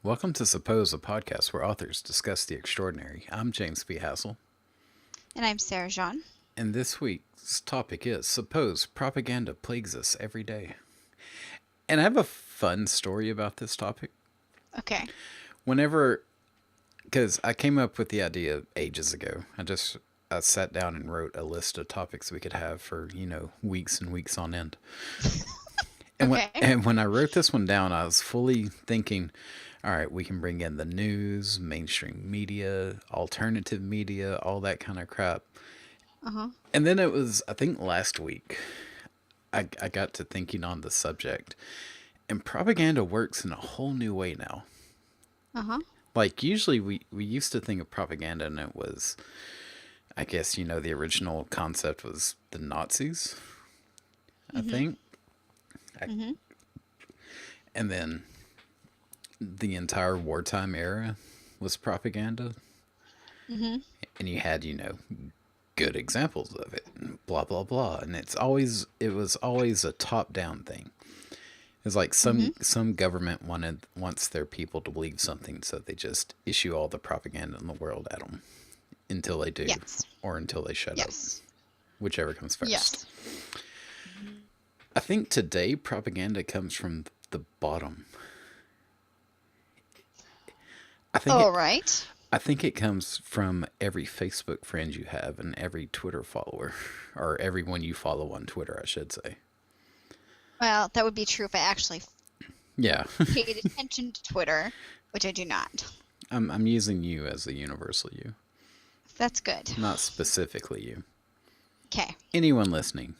Welcome to Suppose, a podcast where authors discuss the extraordinary. I'm James B. Hassel, And I'm Sarah Jean. and this week's topic is Suppose propaganda plagues us every day. And I have a fun story about this topic. Okay. Whenever, because I came up with the idea ages ago, I sat down and wrote a list of topics we could have for, weeks and weeks on end. And when, Okay. and when I wrote this one down, I was fully thinking, all right, we can bring in the news, mainstream media, alternative media, all that kind of crap. Uh-huh. And then it was, I think last week, I got to thinking on the subject. And propaganda works in a whole new way now. Uh-huh. Like, usually we used to think of propaganda and it was, I guess, the original concept was the Nazis, I think. Mm-hmm. And then the entire wartime era was propaganda. Mm-hmm. And you had, good examples of it, blah, blah, blah. And it was always a top down thing. It's like Mm-hmm. some government wants their people to believe something, so they just issue all the propaganda in the world at them until they do, Yes. or until they shut up, Yes. whichever comes first. Yes. I think today propaganda comes from the bottom. I think All it, right. I think it comes from every Facebook friend you have and every Twitter follower, or everyone you follow on Twitter, I should say. Well, that would be true if I actually Yeah, paid attention to Twitter, which I do not. I'm using you as a universal you, That's good. not specifically you. Okay. Anyone listening,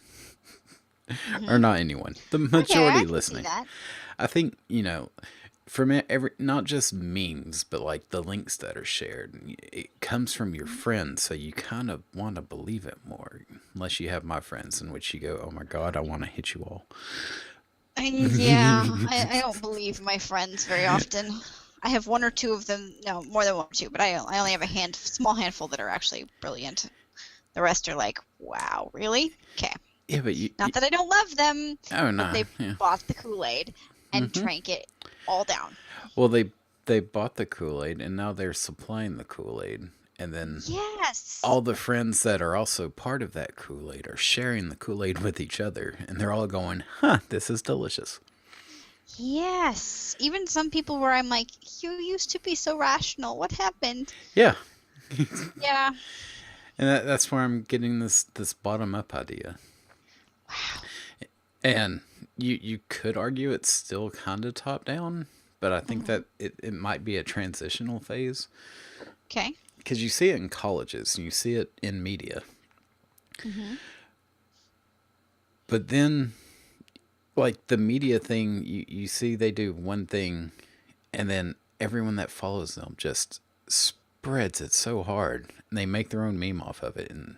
Mm-hmm. or not anyone, the Okay, I majority can see listening. that. I think from every, not just memes, but like the links that are shared, it comes from your friends, so you kind of want to believe it more. Unless you have my friends, in which you go, "Oh my God, I want to hit you all." Yeah, I don't believe my friends very often. I have one or two of them, no, more than one or two, but I only have a small handful that are actually brilliant. The rest are like, wow, really? Okay. Yeah, but you Not that I don't love them, oh but no, they yeah. bought the Kool-Aid and Hmm. drank it all down. Well, they bought the Kool-Aid, and now they're supplying the Kool-Aid, and then Yes. all the friends that are also part of that Kool-Aid are sharing the Kool-Aid with each other, and they're all going, "Huh, this is delicious." Yes. Even some people where I'm like, you used to be so rational. What happened? Yeah, Yeah. and that's where I'm getting this bottom up idea. Wow. And you could argue it's still kind of top down, but I think Hmm. that it might be a transitional phase Okay. because you see it in colleges and you see it in media. Hmm. But then, like the media thing, you see they do one thing and then everyone that follows them just spreads it so hard. And they make their own meme off of it, and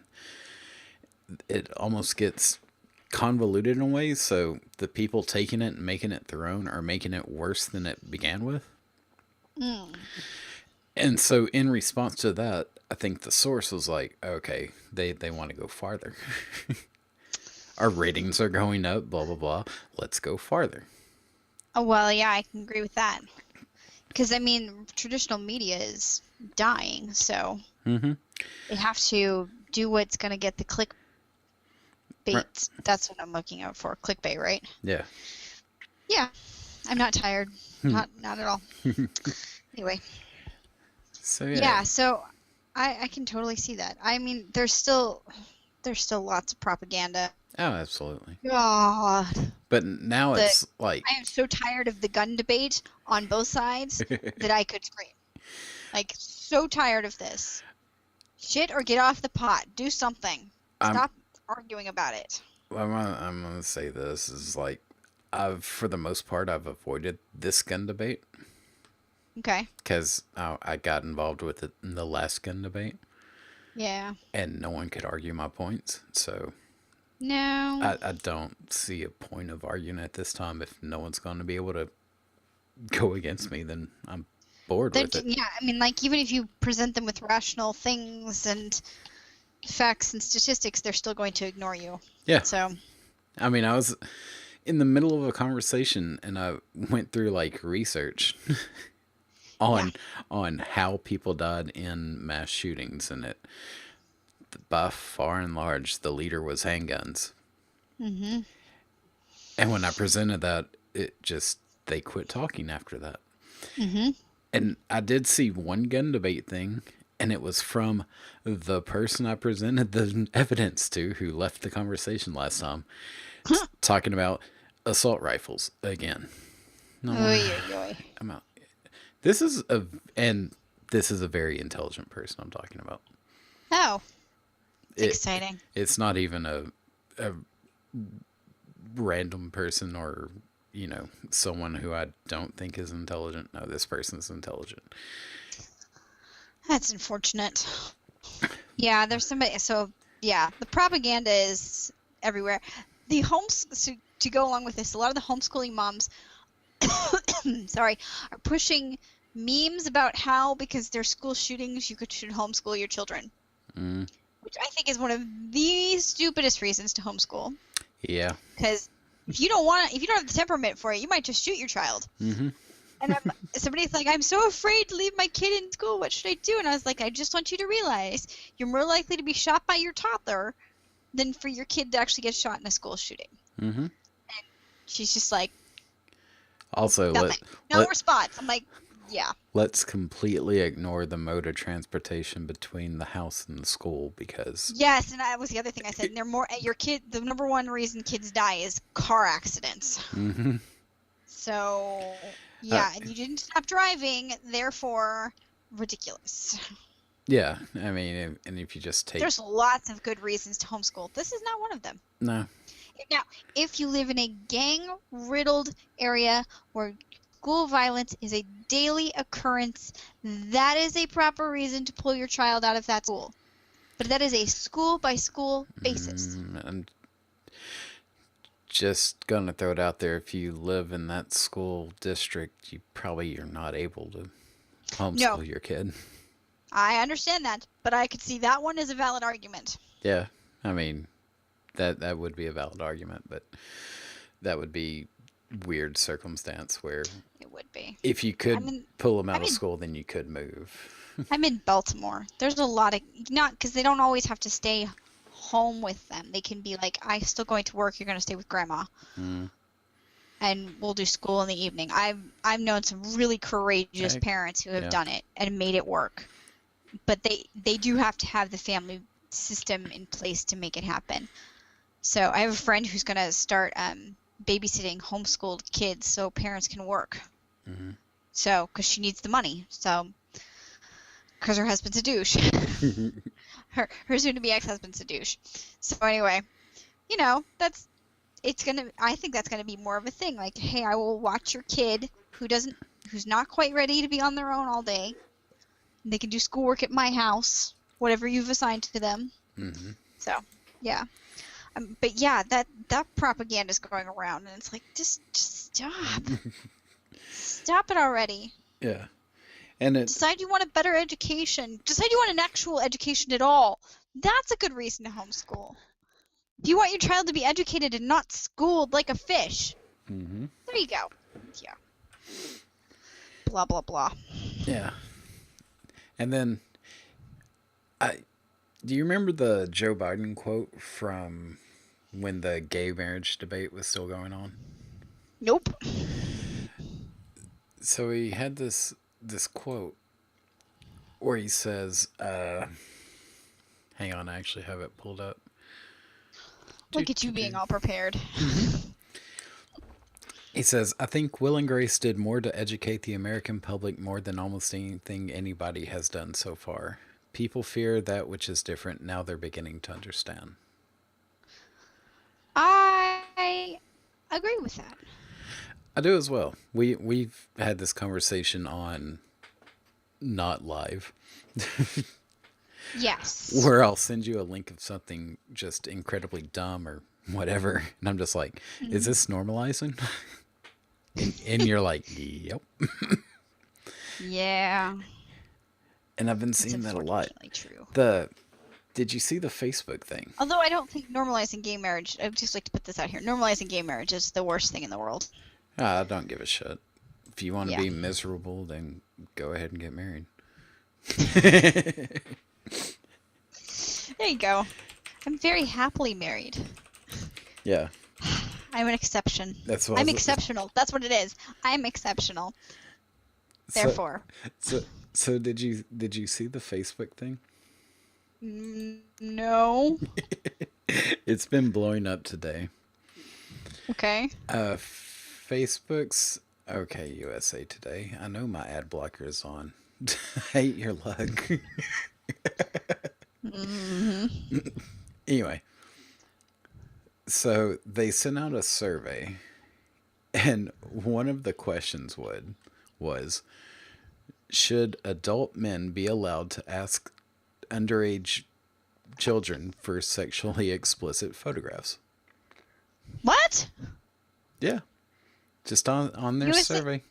it almost gets convoluted in ways, so the people taking it and making it their own are making it worse than it began with. Mm. And so in response to that, I think the source was like, okay, they want to go farther. Our ratings are going up, blah blah blah. Let's go farther. Oh, well, yeah, I can agree with that. Because, I mean, traditional media is dying, so Mm-hmm. they have to do what's going to get the clickbait. Right. That's what I'm looking out for. Clickbait, right? Yeah. Yeah. I'm not tired. Not at all. Anyway. So Yeah, so I can totally see that. I mean, there's still lots of propaganda. Oh, absolutely. God, But now the it's like, I am so tired of the gun debate on both sides that I could scream. Like, so tired of this. Shit or get off the pot. Do something. I'm Stop arguing about it. I'm gonna say this is like, for the most part I've avoided this gun debate Okay. because I got involved with it in the last gun debate, Yeah. and no one could argue my points. So No. I don't see a point of arguing at this time. If no one's going to be able to go against me, then I'm bored Then, with it. yeah, I mean, like, even if you present them with rational things and facts and statistics, they're still going to ignore you. Yeah. So, I mean, I was in the middle of a conversation and I went through like research Yeah. on how people died in mass shootings, and it by far and large the leader was handguns. Mm-hmm. And when I presented that, it just they quit talking after that. Mm-hmm. And I did see one gun debate thing, and it was from the person I presented the evidence to who left the conversation last time, talking about assault rifles again. No, Oy, oy, oy. I'm out. This is a and this is a very intelligent person I'm talking about. Oh, it's It exciting. it's not even a random person or someone who I don't think is intelligent. No, this person's intelligent. That's unfortunate. Yeah, there's somebody. So yeah, the propaganda is everywhere. The homes so to go along with this, a lot of the homeschooling moms, sorry, are pushing memes about how because there's school shootings, you should homeschool your children, Mm, which I think is one of the stupidest reasons to homeschool. yeah. Because if you don't have the temperament for it, you might just shoot your child. Mm-hmm. And somebody's like, I'm so afraid to leave my kid in school. What should I do? And I was like, I just want you to realize you're more likely to be shot by your toddler than for your kid to actually get shot in a school shooting. Mm-hmm. She's just like, Also, nothing. No response. I'm like, yeah. let's completely ignore the mode of transportation between the house and the school because Yes, and that was the other thing I said. And they're more your kid. The number one reason kids die is car accidents. mm-hmm. So yeah, and you didn't stop driving, therefore ridiculous. Yeah, I mean, and if you just take There's lots of good reasons to homeschool. This is not one of them. no, Now, if you live in a gang-riddled area where school violence is a daily occurrence, that is a proper reason to pull your child out of that school. But that is a school-by-school basis. I'm just gonna throw it out there. If you live in that school district, you're not able to homeschool No. your kid. I understand that, but I could see that one as a valid argument. Yeah, I mean, that would be a valid argument, but that would be weird circumstance where It would be. if you could pull them out I'm of in- school, then you could move. I'm in Baltimore. There's a lot of not because they don't always have to stay home with them. They can be like, I'm still going to work. You're going to stay with grandma, Mm. and we'll do school in the evening. I've known some really courageous Heck, parents who have yeah. done it and made it work, but they do have to have the family system in place to make it happen. So I have a friend who's going to start babysitting homeschooled kids so parents can work. Mm-hmm. So because she needs the money. So because her husband's a douche. her soon-to-be ex-husband's a douche. So anyway, I think that's gonna be more of a thing. Like, hey, I will watch your kid who's not quite ready to be on their own all day. They can do schoolwork at my house, whatever you've assigned to them. Mm-hmm. So, yeah. But yeah, that propaganda is going around, and it's like, just stop. Stop it already. Yeah, and it Decide you want a better education. Decide you want an actual education at all. That's a good reason to homeschool. If you want your child to be educated and not schooled like a fish, mm-hmm. there you go. Yeah. Blah, blah, blah. Yeah, and then do you remember the Joe Biden quote from when the gay marriage debate was still going on? Nope. So he had this quote where he says, hang on, I actually have it pulled up. Look at you being all prepared. He says, I think Will and Grace did more to educate the American public more than almost anything anybody has done so far. People fear that which is different. Now they're beginning to understand. I agree with that. I do as well. We've had this conversation on not live. Yes. Where I'll send you a link of something just incredibly dumb or whatever. And I'm just like, is this normalizing? and you're like, yep. Yeah. And I've been It's seeing that a lot. unfortunately true. Did you see the Facebook thing? Although I don't think normalizing gay marriage, I'd just like to put this out here, normalizing gay marriage is the worst thing in the world. I don't give a shit. If you want to Yeah. be miserable, then go ahead and get married. There you go. I'm very happily married. Yeah, I'm an exception. that's what I'm I was, exceptional. That's what it is. I'm exceptional. so, Therefore, so so did you see the Facebook thing? no. It's been blowing up today. Okay. Facebook's okay, USA Today. I know my ad blocker is on. Hate your luck. hmm Anyway, so they sent out a survey, and one of the questions was should adult men be allowed to ask underage children for sexually explicit photographs? What? Yeah, just on their USA survey.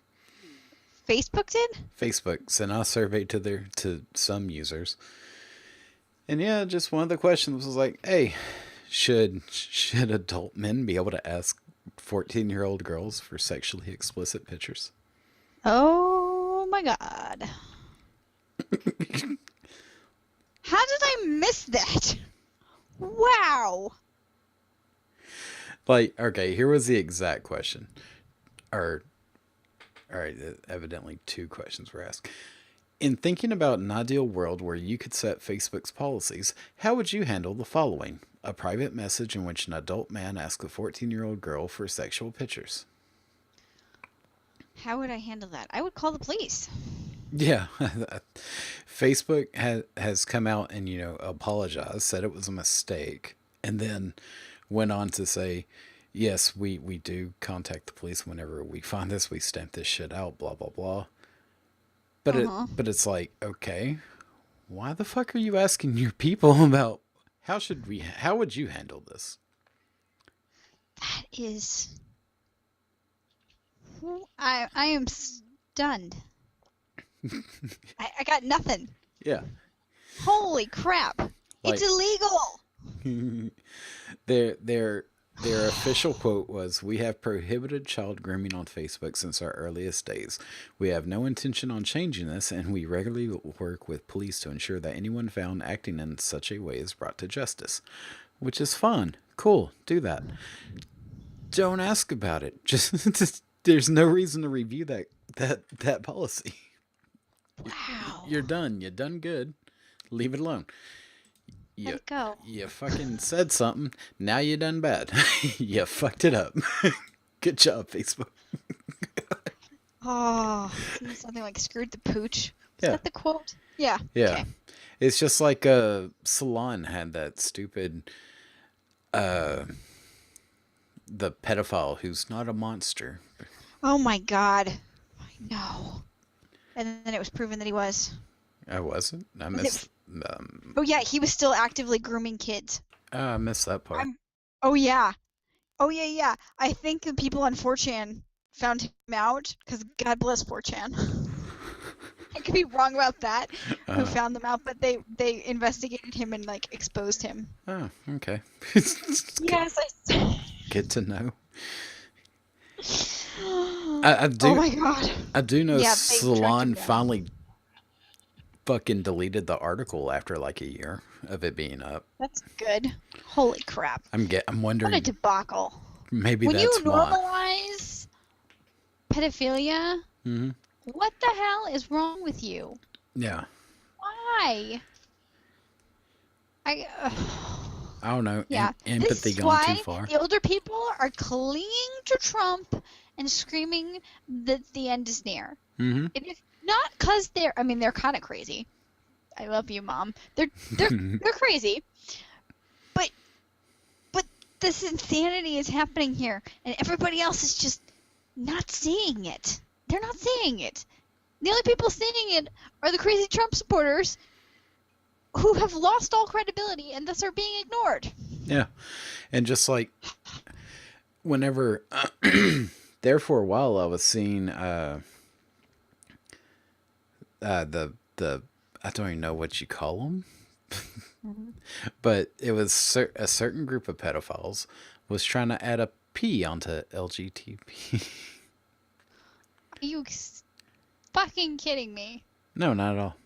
Facebook did? Facebook sent out a survey to some users. And yeah, just one of the questions was like, "Hey, should adult men be able to ask 14-year-old girls for sexually explicit pictures?" Oh my god. How did I miss that? Wow. Like, okay, here was the exact question. Or, all right, evidently two questions were asked. In thinking about an ideal world where you could set Facebook's policies, how would you handle the following? A private message in which an adult man asks a 14-year-old girl for sexual pictures. How would I handle that? I would call the police. Yeah, Facebook has come out and apologized, said it was a mistake, and then went on to say, yes, we do contact the police whenever we find this. We stamp this shit out. Blah blah blah. But Uh-huh. it's like, okay, why the fuck are you asking your people about how would you handle this? That is. I am stunned. I got nothing. Yeah, Holy crap. It's like illegal. their official quote was, "We have prohibited child grooming on Facebook since our earliest days. We have no intention on changing this, and we regularly work with police to ensure that anyone found acting in such a way is brought to justice." Which is fun. Cool. Do that. Don't ask about it. Just there's no reason to review that policy. Wow. You're done. You done good. Leave it alone. Let You it go. you fucking said something. Now you done bad. You fucked it up. Good job, Facebook. Oh, isn't it something like screwed the pooch? Was Yeah. that the quote? Yeah. Yeah. Okay. It's just like Salon had that stupid uh the pedophile who's not a monster. Oh my god. I know. And then it was proven that he was. I wasn't. I Was missed it? Oh yeah, he was still actively grooming kids. I missed that part. Oh yeah. Oh yeah, yeah. I think the people on 4chan found him out because God bless 4chan. I could be wrong about that. Who Uh, found them out? But they investigated him and like exposed him. oh, okay. Yes, I. Good to know. Oh I do my god. I do know Yeah, they tracked him Salon down. finally fucking deleted the article after like a year of it being up. That's good. Holy crap. I'm What a wondering debacle. maybe When you that's why. normalize pedophilia, Hmm. what the hell is wrong with you? Yeah. Why? I. I don't know. Yeah, this Empathy is gone too why far. the older people are clinging to Trump and screaming that the end is near. Hmm. And if not because they're kind of crazy. I love you, Mom. They're crazy, but this insanity is happening here, and everybody else is just not seeing it. They're not seeing it. The only people seeing it are the crazy Trump supporters who have lost all credibility and thus are being ignored. Yeah. And just like whenever there for a while I was seeing the I don't even know what you call them, but it was a certain group of pedophiles was trying to add a P onto LGTB. Are you fucking kidding me? No, not at all.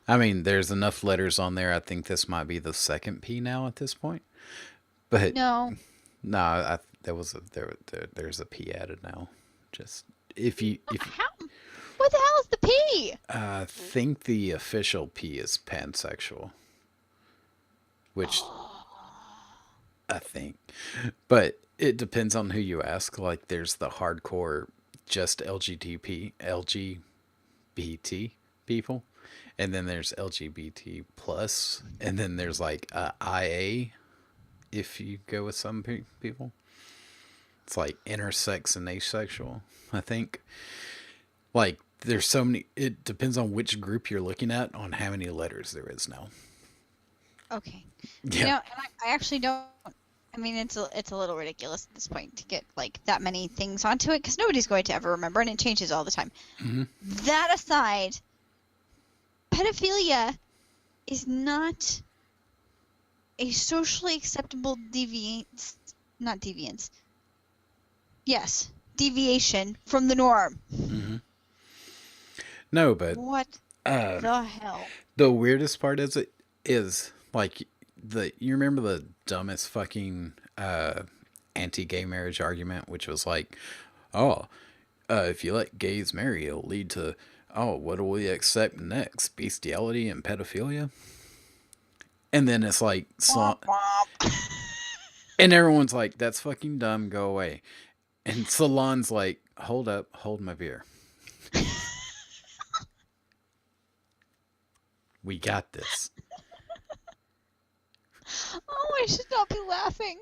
I mean, there's enough letters on there. I think this might be the second P now at this point. But No. no, there was there's a P added now. Just if How? What the hell is the P? I think the official P is pansexual, which I think, but it depends on who you ask. Like, there's the hardcore just LGBT people, and then there's LGBT plus, and then there's like IA if you go with some people. It's like intersex and asexual, I think. Like, there's so many. It depends on which group you're looking at on how many letters there is now. Okay. Yeah. You know, and I actually don't. I mean, it's a little ridiculous at this point to get like that many things onto it because nobody's going to ever remember, and it changes all the time. Mm-hmm. That aside, pedophilia is not a socially acceptable deviance. Not deviance. Yes, deviation from the norm. Mm-hmm. No, but What uh, the hell? the weirdest part is like you remember the dumbest fucking anti-gay marriage argument, which was like, oh, if you let gays marry, it'll lead to, oh, what do we accept next? Bestiality and pedophilia? And then it's like, and everyone's like, that's fucking dumb, go away. And Salon's like, hold up, hold my beer. We got this. Oh, I should not be laughing.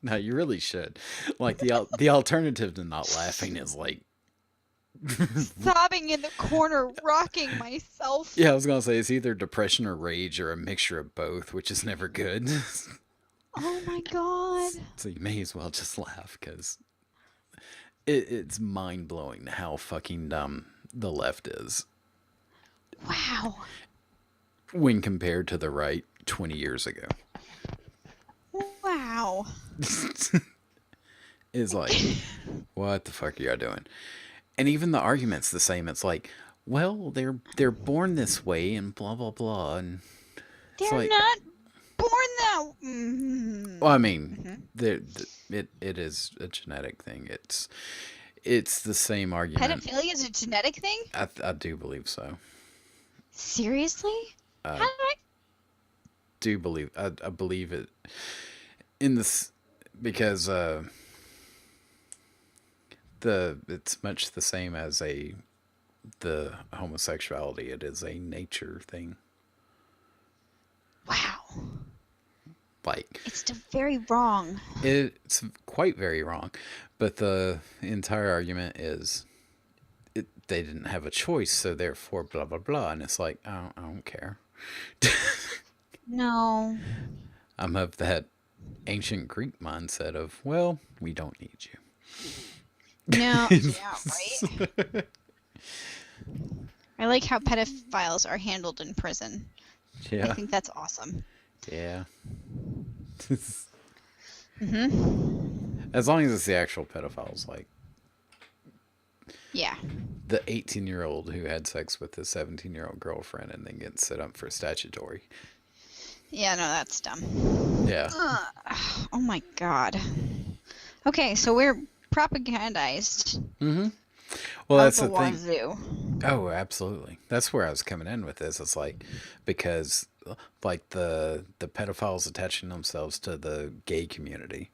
No, you really should. Like, the alternative to not laughing is like Sobbing in the corner, rocking myself. yeah, I was gonna say it's either depression or rage or a mixture of both, which is never good. Oh my god. So you may as well just laugh because it's mind blowing how fucking dumb the left is Wow. when compared to the right 20 years ago. Wow. It's like, what the fuck are y'all doing? And even the argument's the same. It's like, well, they're born this way and blah blah blah, and They're like, not born that. Mm-hmm. well, I mean, it is a genetic thing. It's the same argument. Pedophilia is a genetic thing? I do believe so. Seriously? How did I? Do believe I believe it in this because it's much the same as the homosexuality. It is a nature thing. Wow. Like, It's very wrong. it's quite very wrong, but the entire argument is they didn't have a choice, so therefore blah blah blah, and it's like I don't care. No. I'm of that ancient Greek mindset of, well, we don't need you. No. Yeah, right? I like how pedophiles are handled in prison. I Yeah, think that's awesome. yeah. Mm-hmm. As long as it's the actual pedophiles, like Yeah. the 18-year-old who had sex with his 17-year-old girlfriend and then gets set up for statutory. Yeah, no, that's dumb. Yeah. Oh my god. Okay, so we're propagandized. Mm-hmm. Well, that's the thing. Wazoo. Oh, absolutely. That's where I was coming in with this. It's like, because like the pedophiles attaching themselves to the gay community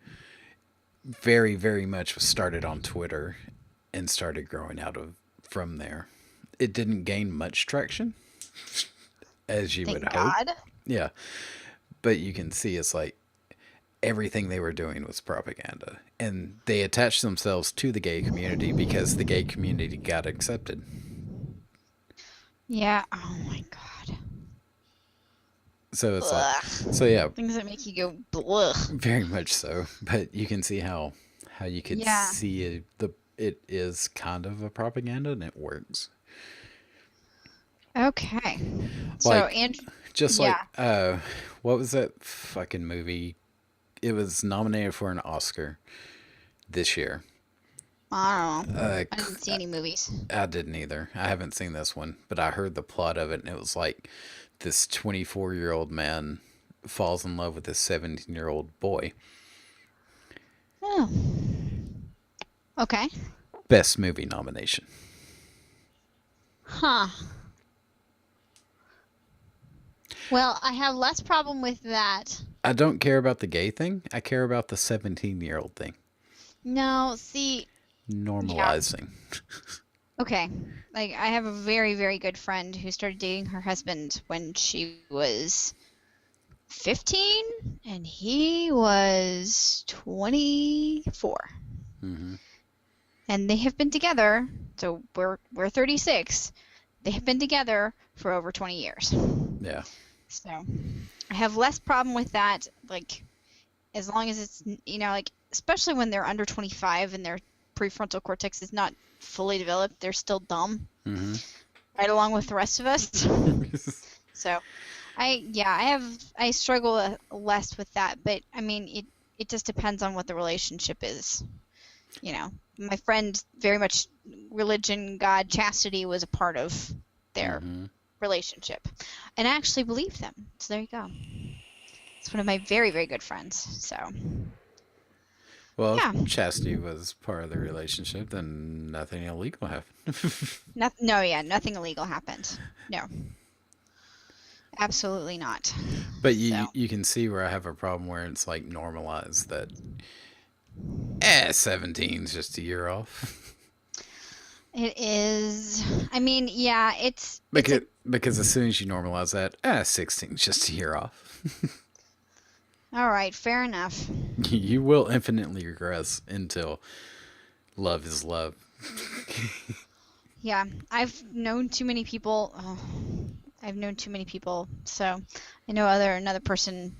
very, very much was started on Twitter and started growing out of from there. It didn't gain much traction, as you Thank would hope. God. Yeah. But you can see it's like everything they were doing was propaganda. And they attached themselves to the gay community because the gay community got accepted. Yeah. Oh my god. So it's like, Ugh. so yeah, Things that make you go blech. very much so. But you can see how you could Yeah. see it is kind of a propaganda and it works. Okay. So Like, and just yeah. like what was that fucking movie? It was nominated for an Oscar this year. I don't know. Uh, I didn't see any movies. I didn't either. I haven't seen this one, but I heard the plot of it, and it was like this 24-year-old man falls in love with this 17-year-old boy. Oh, okay. Best movie nomination. Huh. Well, I have less problem with that. I don't care about the gay thing. I care about the 17-year-old thing. No, see, yeah. Normalizing. Okay. Like, I have a very, very good friend who started dating her husband when she was 15 and he was 24. Hmm. And they have been together, so we're 36. They have been together for over 20 years. Yeah. So, I have less problem with that, like, as long as it's, like, especially when they're under 25 and their prefrontal cortex is not fully developed, they're still dumb, Hmm. right along with the rest of us. So, I struggle less with that, but I mean, it just depends on what the relationship is. My friend, very much religion, God, chastity was a part of their Hmm. relationship, and I actually believed them. So there you go. It's one of my very, very good friends. So Well, yeah, if chastity was part of the relationship, then nothing illegal happened. nothing illegal happened. No, absolutely not. But So you can see where I have a problem where it's like normalized that 17's just a year off. it is. I mean, yeah, it's Because as soon as you normalize that, 16's just a year off. all right. Fair enough. You will infinitely regress until love is love. Yeah, I've known too many people. Oh, I've known too many people. So I know another person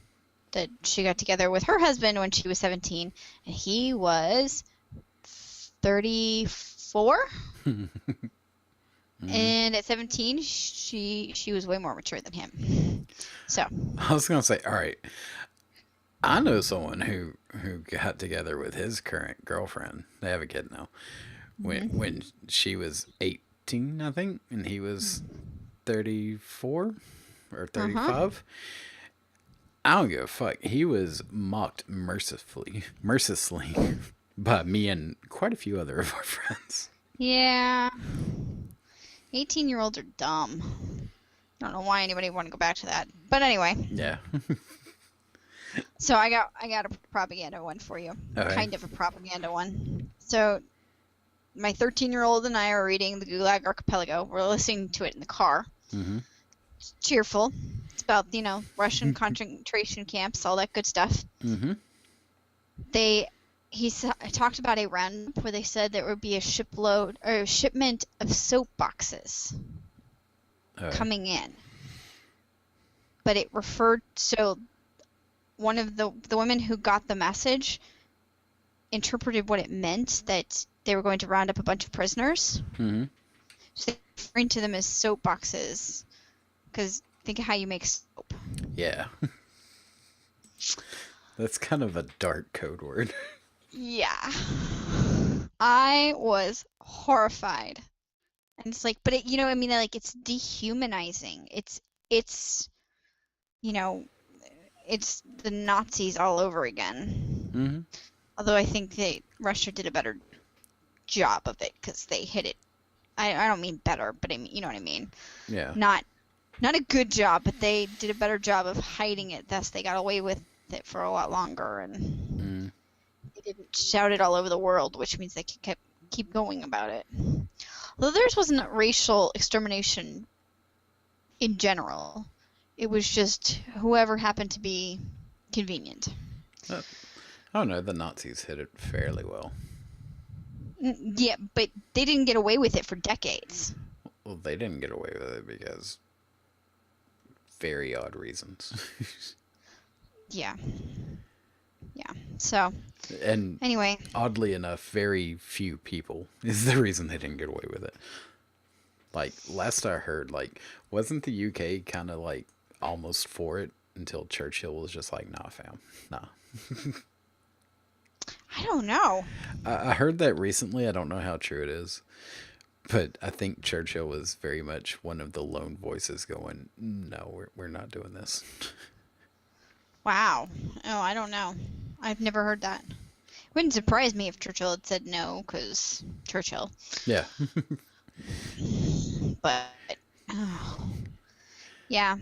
that she got together with her husband when she was 17, and he was 34. And at 17, she was way more mature than him. So I was gonna say, all right, I know someone who got together with his current girlfriend. They have a kid now. When she was 18, I think, and he was 34 or 35. I don't give a fuck. He was mocked mercilessly by me and quite a few other of our friends. yeah, 18-year-olds are dumb. I don't know why anybody would want to go back to that. But anyway, Yeah. so I got a propaganda one for you. Okay. Kind of a propaganda one. So my 13-year-old and I are reading the Gulag Archipelago. We're listening to it in the car. Hmm. It's cheerful. It's about, Russian concentration camps, all that good stuff. Hmm. He talked about a roundup where they said there would be a shipment of soap boxes coming in. But it referred, so one of the women who got the message interpreted what it meant, that they were going to round up a bunch of prisoners. Hmm. So they're referring to them as soap boxes, because think of how you make soap. Yeah. That's kind of a dark code word. Yeah. I was horrified. And it's like, but it's dehumanizing. It's it's the Nazis all over again. Hmm. Although I think Russia did a better job of it because they hit it. I don't mean better, but I mean, you know what I mean. Yeah. Not a good job, but they did a better job of hiding it. Thus, they got away with it for a lot longer, and they didn't shout it all over the world, which means they could keep going about it. Although theirs wasn't racial extermination in general. It was just whoever happened to be convenient. I don't know. The Nazis hit it fairly well. Yeah, but they didn't get away with it for decades. Well, they didn't get away with it because very odd reasons. Yeah. Yeah. So, And anyway. Oddly enough, very few people is the reason they didn't get away with it. Like, last I heard, like, wasn't the UK kind of, like, almost for it until Churchill was just like, nah, fam. Nah. I don't know. I heard that recently. I don't know how true it is, but I think Churchill was very much one of the lone voices going, "No, we're not doing this." Wow. Oh, I don't know. I've never heard that. Wouldn't surprise me if Churchill had said no, because Churchill. Yeah. But, oh, yeah.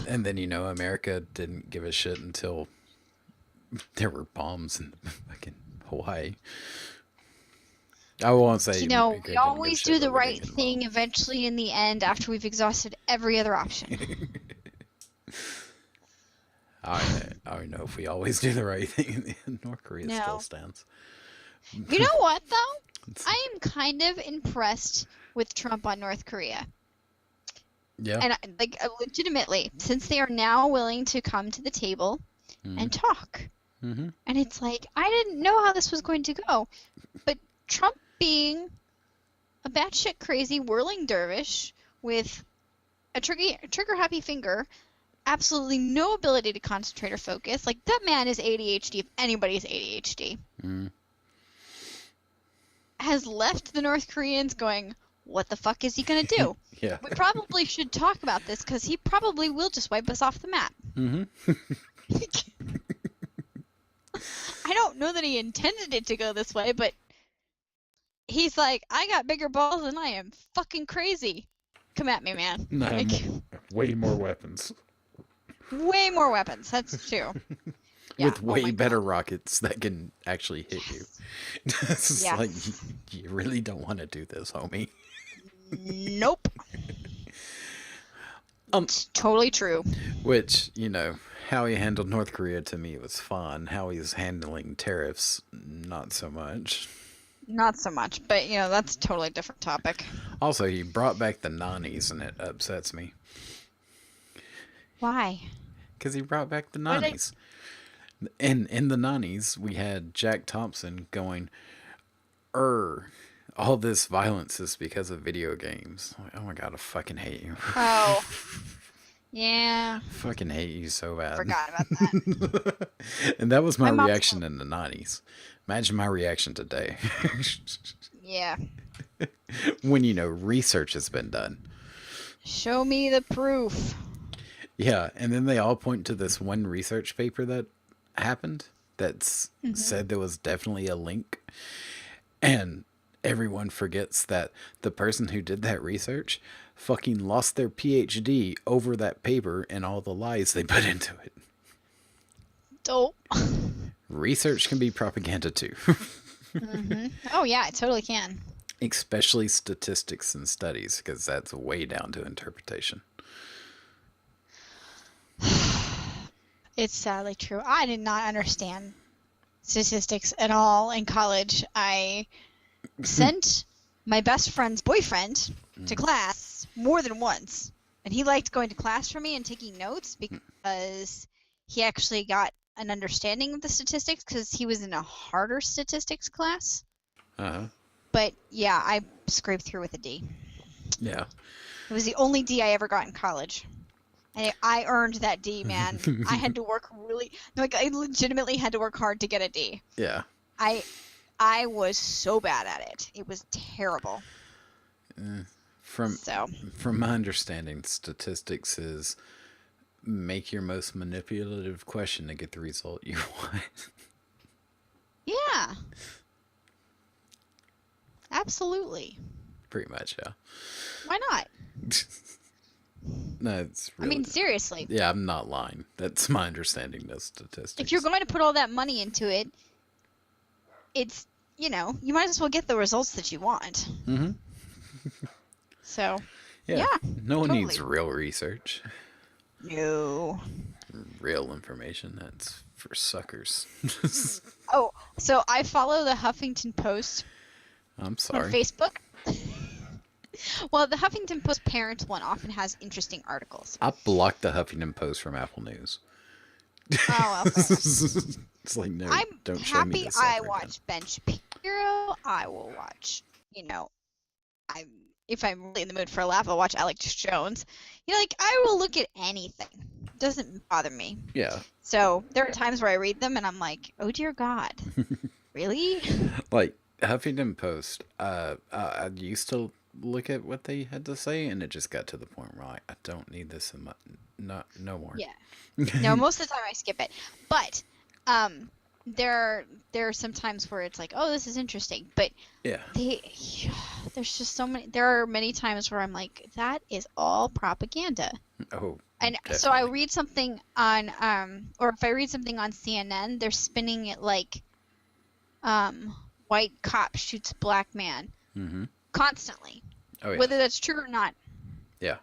And then, America didn't give a shit until there were bombs in fucking Hawaii. I won't say we America didn't give a always shit, do the but we right didn't get thing eventually in the end after we've exhausted every other option. I don't know if we always do the right thing in the end. North Korea No. still stands. You know what, though? I am kind of impressed with Trump on North Korea. Yeah. And, legitimately, since they are now willing to come to the table and talk. Mm-hmm. And it's like, I didn't know how this was going to go. But Trump being a batshit crazy whirling dervish with a trigger-happy finger, absolutely no ability to concentrate or focus. Like, that man is ADHD if anybody's ADHD. Has left the North Koreans going, what the fuck is he going to do? Yeah. We probably should talk about this because he probably will just wipe us off the map. Mm-hmm. I don't know that he intended it to go this way, but he's like, I got bigger balls and I am fucking crazy. Come at me, man. No, Like, way more weapons. way more weapons. That's true. Yeah, With oh way my better God. rockets that can actually hit you. It's just Yes. like, you really don't want to do this, homie. Nope. Um, It's totally true. Which, how he handled North Korea to me was fun. How he's handling tariffs, not so much. Not so much, but that's a totally different topic. Also, he brought back the nannies, and it upsets me. Why? Because he brought back the What did- nannies. And in the nannies, we had Jack Thompson going, all this violence is because of video games. Like, oh my God, I fucking hate you. Oh. Yeah. Fucking hate you so bad. Forgot about that. And that was my My mom's reaction in the 90s. Imagine my reaction today. Yeah. When, research has been done. Show me the proof. Yeah, and then they all point to this one research paper that happened that's said there was definitely a link. And everyone forgets that the person who did that research fucking lost their PhD over that paper and all the lies they put into it. Dope. Research can be propaganda too. Oh, yeah, it totally can. Especially statistics and studies, because that's way down to interpretation. It's sadly true. I did not understand statistics at all in college. I sent my best friend's boyfriend to class more than once. And he liked going to class for me and taking notes because he actually got an understanding of the statistics because he was in a harder statistics class. Uh-huh. But yeah, I scraped through with a D. Yeah. It was the only D I ever got in college. And I earned that D, man. I had to work I legitimately had to work hard to get a D. Yeah. I was so bad at it. It was terrible. From So, my understanding, statistics is make your most manipulative question to get the result you want. yeah. Absolutely. Pretty much, yeah. Why not? No, it's I really... mean, seriously. Yeah, I'm not lying. That's my understanding of statistics. If you're going to put all that money into it, it's, you might as well get the results that you want. Mm-hmm. So, Yeah. yeah, No one needs totally. real research. No. Real information. That's for suckers. Oh, so I follow the Huffington Post I'm on sorry. Facebook. Well, the Huffington Post parent one often has interesting articles. I blocked the Huffington Post from Apple News. Oh, well, fair enough. It's like, no, I'm don't show me happy this. I sucker watch Ben Shapiro. I will watch, if I'm really in the mood for a laugh, I'll watch Alex Jones. I will look at anything. doesn't bother me. Yeah. So there are times where I read them and I'm like, oh dear God, really? Like Huffington Post, I used to look at what they had to say, and it just got to the point where I don't need this in my, no more. Yeah. No, most of the time I skip it. But there are some times where it's like, oh, this is interesting. But Yeah. there's just so many. There are many times where I'm like, that is all propaganda. Oh. And Definitely. so I read something on or if I read something on CNN, they're spinning it like white cop shoots black man Mm-hmm. constantly. Oh yeah. Whether that's true or not. Yeah.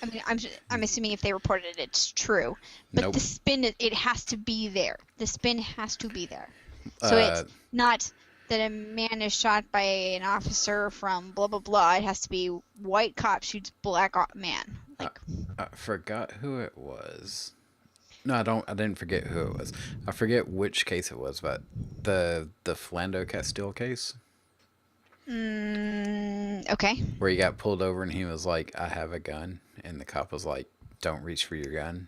I mean, I'm assuming if they reported it, it's true. But Nope. the spin, it has to be there. The spin has to be there. So it's not that a man is shot by an officer from blah, blah, blah. It has to be white cop shoots black man. Like, I forgot who it was. No, I didn't forget who it was. I forget which case it was, but the Philando Castile case okay. where he got pulled over and he was like, "I have a gun," and the cop was like, "Don't reach for your gun,"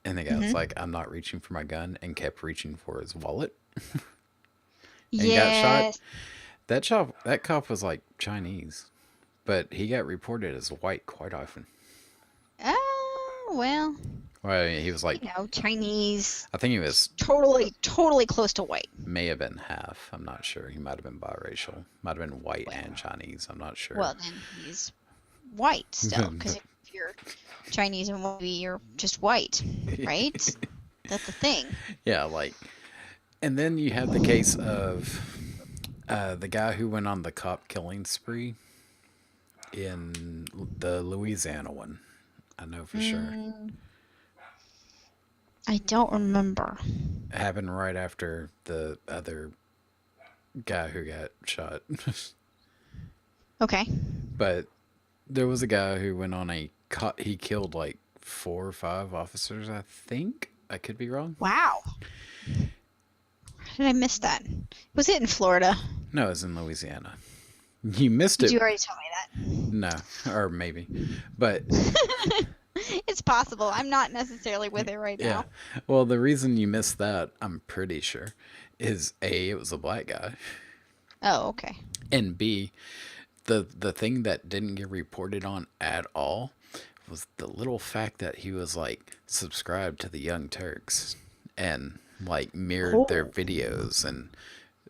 and the guy was like, "I'm not reaching for my gun," and kept reaching for his wallet. And got shot. That cop was like Chinese, but he got reported as white quite often. Oh, well, Well, I mean, he was like, Chinese. I think he was Totally close to white. may have been half. I'm not sure. He might have been biracial. Might have been white and Chinese. I'm not sure. Well, then he's white still, because if you're Chinese and maybe you're just white, right? That's the thing. Yeah, like, and then you have the case of the guy who went on the cop killing spree in the Louisiana one. I know for sure. I don't remember. It happened right after the other guy who got shot. Okay. But there was a guy who went on he killed like 4 or 5 officers, I think. I could be wrong. Wow. How did I miss that? Was it in Florida? No, it was in Louisiana. You missed Did it. you already tell me that? No, or maybe. But It's possible. I'm not necessarily with it right yeah. now. Well, the reason you missed that, I'm pretty sure, is A, it was a black guy. Oh, okay. And B, the thing that didn't get reported on at all was the little fact that he was like subscribed to the Young Turks and like mirrored their videos and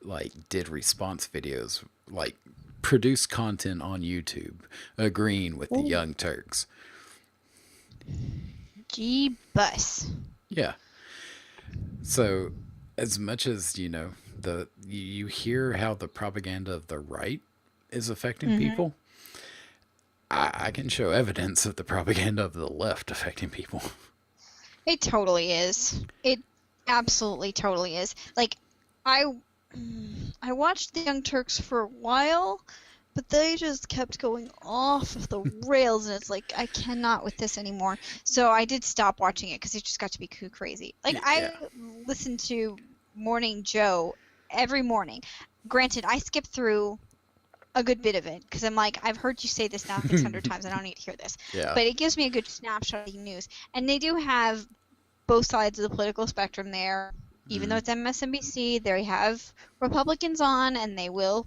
like did response videos, like produced content on YouTube agreeing with the Young Turks. Gee bus. Yeah. So as much as, you hear how the propaganda of the right is affecting people, I can show evidence of the propaganda of the left affecting people. It totally is. It absolutely totally is. Like, I watched the Young Turks for a while, but they just kept going off of the rails, and it's like, I cannot with this anymore. So I did stop watching it because it just got to be too crazy. Like, Yeah. I listened to Morning Joe every morning. Granted, I skip through a good bit of it because I'm like, I've heard you say this now 600 times. I don't need to hear this. Yeah. But it gives me a good snapshot of the news. And they do have both sides of the political spectrum there. Even though it's MSNBC, they have Republicans on, and they will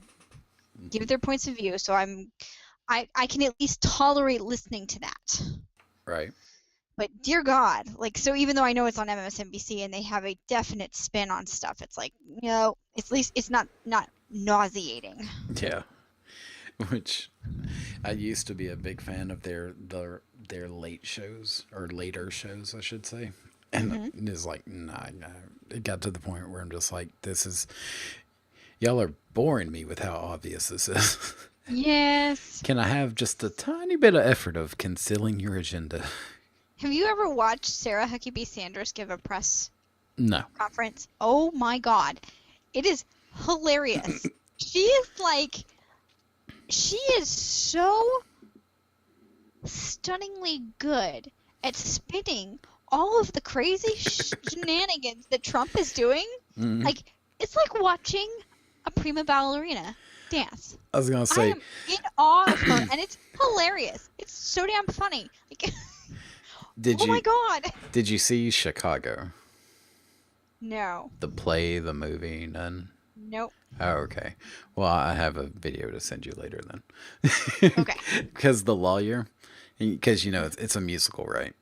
give their points of view. So I can at least tolerate listening to that. Right. But dear God, like, so even though I know it's on MSNBC and they have a definite spin on stuff, it's like, at least it's not nauseating. Yeah. Which I used to be a big fan of their late shows, or later shows, I should say. And it's like, nah, it got to the point where I'm just like, y'all are boring me with how obvious this is. Yes. Can I have just a tiny bit of effort of concealing your agenda? Have you ever watched Sarah Huckabee Sanders give a press No. conference? Oh my God. It is hilarious. She is so stunningly good at spinning all of the crazy shenanigans that Trump is doing. Mhm. Like, it's like watching a prima ballerina dance. I was gonna I say, am in awe of her, and it's hilarious. It's so damn funny. Like, Did Oh my you god. did you see Chicago? No. The play, the movie, none? Nope. Oh, okay. Well, I have a video to send you later then. Okay. Because the lawyer, because you know it's a musical, right?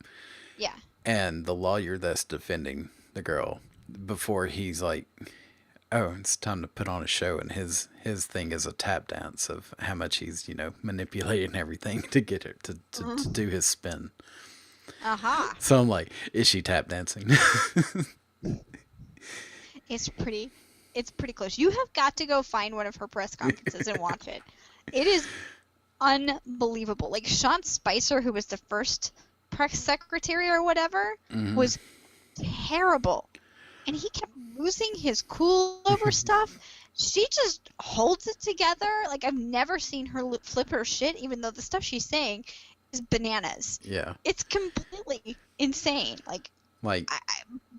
Yeah. And the lawyer that's defending the girl, before he's like, "Oh, it's time to put on a show," and his thing is a tap dance of how much he's manipulating everything to get her to do his spin. Aha. So I'm like, is she tap dancing? It's pretty. It's pretty close. You have got to go find one of her press conferences and watch it. It is unbelievable. Like Sean Spicer, who was the first press secretary or whatever, was terrible. And he kept losing his cool over stuff. She just holds it together. Like I've never seen her flip her shit, even though the stuff she's saying is bananas. Yeah. It's completely insane. Like Like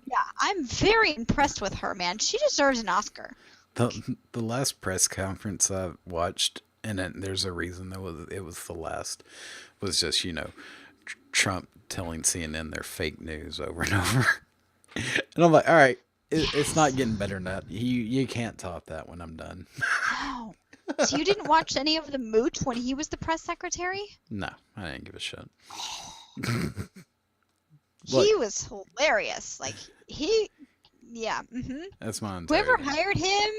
yeah, I'm very impressed with her, man. She deserves an Oscar. the last press conference I watched, and there's a reason it was the last, was just Trump telling CNN they're fake news over and over, and I'm like, all right, it's not getting better than that. You can't top that when I'm done. Wow. So you didn't watch any of the Mooch when he was the press secretary? No, I didn't give a shit. He was hilarious. Like yeah. That's my Whoever entire. hired him,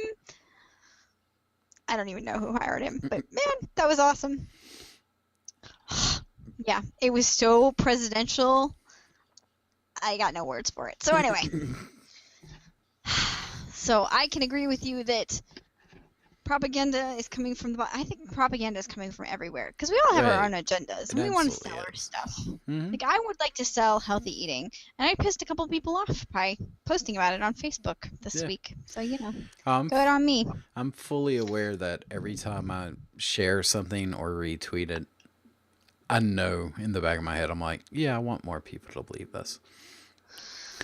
I don't even know who hired him, but man, that was awesome. Yeah, it was so presidential. I got no words for it. So anyway, so I can agree with you that propaganda is coming from I think propaganda is coming from everywhere because we all have our Right. own agendas and It we want to absolutely sell our is. stuff. Mhm. Like I would like to sell healthy eating, and I pissed a couple people off by posting about it on Facebook this Yeah. week. So good I'm on me. I'm fully aware that every time I share something or retweet it, I know in the back of my head I'm like, yeah, I want more people to believe this.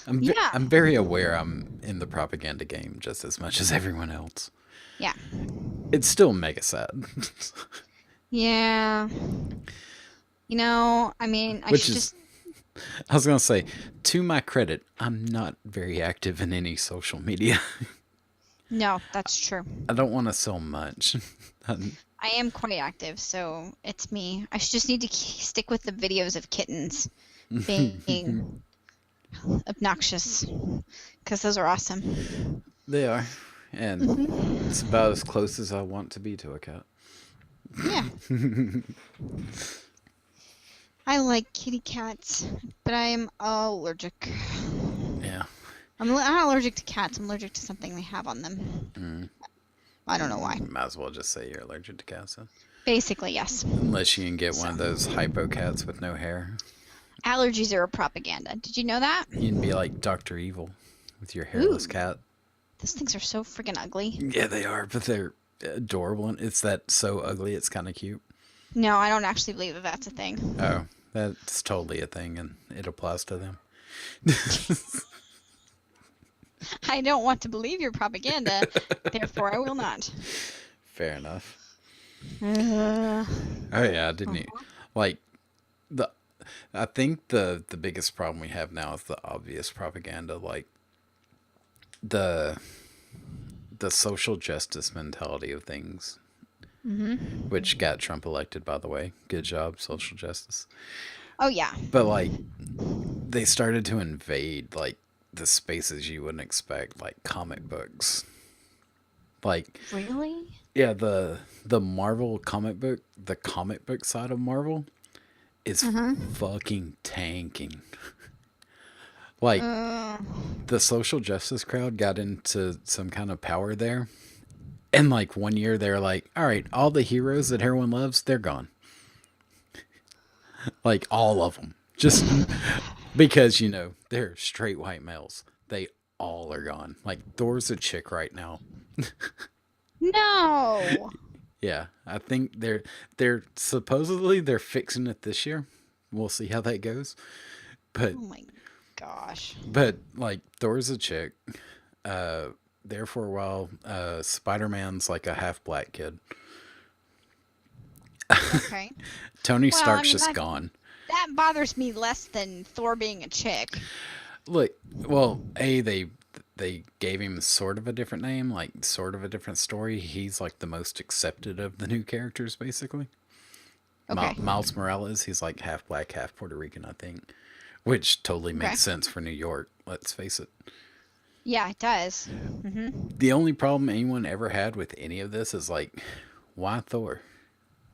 Yeah. I'm very aware I'm in the propaganda game just as much as everyone else. Yeah. It's still mega sad. Yeah. I mean, I Which should is, just. I was gonna say, to my credit, I'm not very active in any social media. No, that's true. I don't want to sell much. I am quite active, so it's me. I just need to stick with the videos of kittens being obnoxious because those are awesome. They are, and it's about as close as I want to be to a cat. Yeah. I like kitty cats, but I am allergic. Yeah. I'm not allergic to cats. I'm allergic to something they have on them. I don't know why. Might as well just say you're allergic to cats then. Basically, yes. Unless you can get one of those hypo cats with no hair. Allergies are a propaganda. Did you know that? You can be like Dr. Evil with your hairless Ooh. cat. Those things are so freaking ugly. Yeah, they are, but they're adorable. And it's that so ugly, it's kind of cute. No, I don't actually believe that that's a thing. Oh, that's totally a thing, and it applies to them. I don't want to believe your propaganda, therefore I will not. Fair enough. Uh, Oh yeah, didn't you? Like I think the biggest problem we have now is the obvious propaganda, like the social justice mentality of things, which got Trump elected, by the way. Good job, social justice. oh yeah. But like, they started to invade like the spaces you wouldn't expect, like comic books. Like, Really? yeah, the Marvel comic book, the comic book side of Marvel is fucking tanking. Like, the social justice crowd got into some kind of power there. And like 1 year they're like, all right, all the heroes that everyone loves, they're gone. Like all of them. Just because, they're straight white males. They all are gone. Like Thor's a chick right now. No. Yeah, I think they're supposedly they're fixing it this year. We'll see how that goes. But Oh my gosh. like Thor's a chick. There for a while. Spider-Man's like a half black kid. Okay. Tony Well, I Stark's mean, just that- gone. That bothers me less than Thor being a chick. Look, well, they gave him sort of a different name, like sort of a different story. He's like the most accepted of the new characters, basically. Okay. Miles Morales, he's like half black, half Puerto Rican, I think, which totally Okay. makes sense for New York. Let's face it. Yeah, it does. The only problem anyone ever had with any of this is like, why Thor?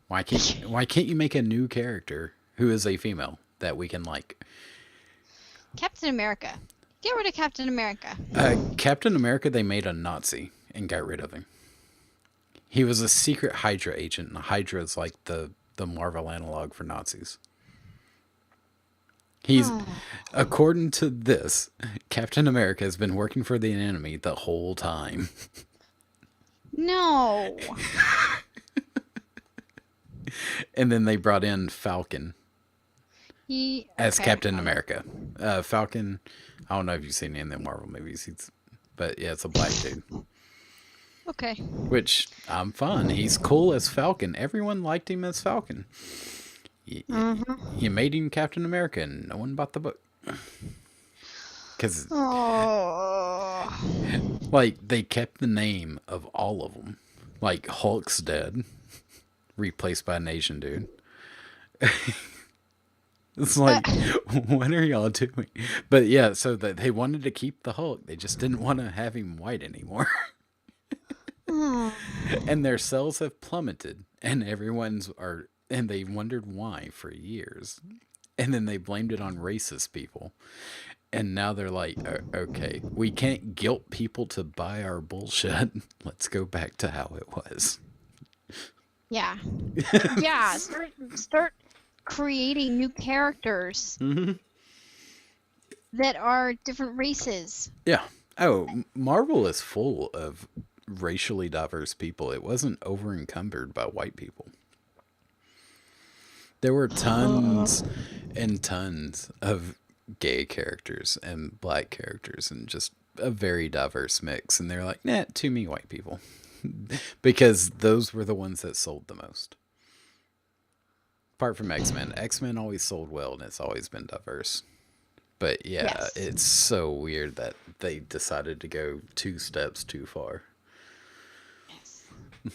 Why can't you make a new character who is a female that we can like? Captain America. Get rid of Captain America. Captain America, they made a Nazi and got rid of him. He was a secret Hydra agent, and Hydra is like the Marvel analog for Nazis. He's, according to this, Captain America has been working for the enemy the whole time. No. And then they brought in Falcon as Okay. Captain America. Falcon, I don't know if you've seen any of the Marvel movies, but yeah, it's a black dude. Okay. Which I'm fine. He's cool as Falcon. Everyone liked him as Falcon. You made him Captain America, and no one bought the book. Because, Oh. like, they kept the name of all of them. Like, Hulk's dead, replaced by an Asian dude. It's like, what are y'all doing? But yeah, so that they wanted to keep the Hulk. They just didn't want to have him white anymore. And their sales have plummeted, and and they wondered why for years. And then they blamed it on racist people. And now they're like, okay, we can't guilt people to buy our bullshit. Let's go back to how it was. Yeah. Yeah. Start creating new characters that are different races. Yeah. Oh, Marvel is full of racially diverse people. It wasn't over encumbered by white people. There were tons and tons of gay characters and black characters and just a very diverse mix. And they're like, nah, too many white people. Because those were the ones that sold the most. Apart from X-Men. X-Men always sold well, and it's always been diverse. But yeah, Yes. it's so weird that they decided to go 2 steps too far. Yes.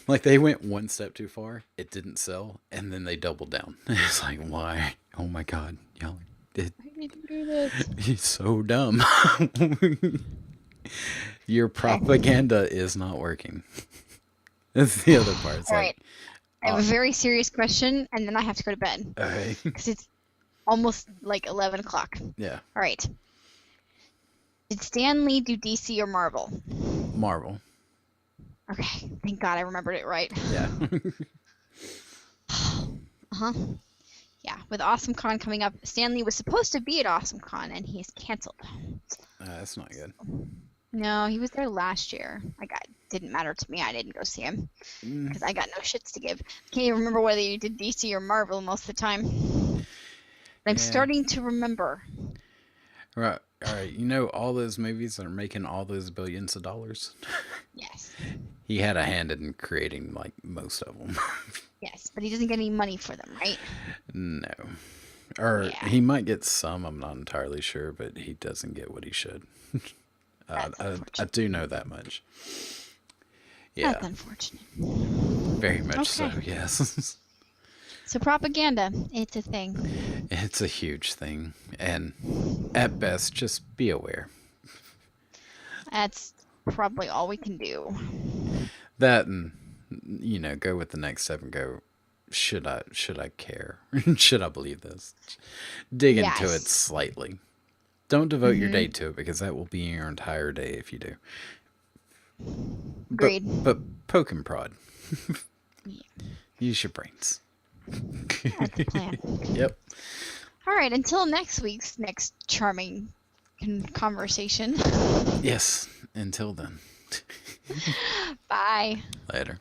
Like, they went 1 step too far, it didn't sell, and then they doubled down. It's like, why? Oh my god, y'all, I need to do this. it's so dumb. Your propaganda is not working. That's the other part. It's All like, right. I have a very serious question, and then I have to go to bed okay, because it's almost like 11 o'clock. yeah, All right. Did Stan Lee do DC or Marvel? Marvel, Okay. Thank God I remembered it right. yeah. Uh-huh. Yeah. With AwesomeCon coming up, Stan Lee was supposed to be at AwesomeCon, and he's canceled. That's not good. No, he was there last year. Didn't matter to me. I didn't go see him because I got no shits to give. Can't even remember whether you did DC or Marvel most of the time. I'm Yeah. starting to remember. Right, all right. You know all those movies that are making all those billions of dollars? Yes. He had a hand in creating, like, most of them. Yes, but he doesn't get any money for them, right? No. Or Yeah. he might get some, I'm not entirely sure, but he doesn't get what he should. That's I unfortunate. do know that much. Yeah, That's unfortunate. very much so, Okay. yes. So propaganda, it's a thing. It's a huge thing. And at best, just be aware. That's probably all we can do. That and, go with the next step and go, should I care? Should I believe this? Dig into it Yes. slightly. Don't devote your day to it because that will be your entire day if you do. Agreed. But poke and prod. Yeah. Use your brains. That's the plan. Yep. All right, until next week's next charming conversation. Yes. Until then. Bye. Later.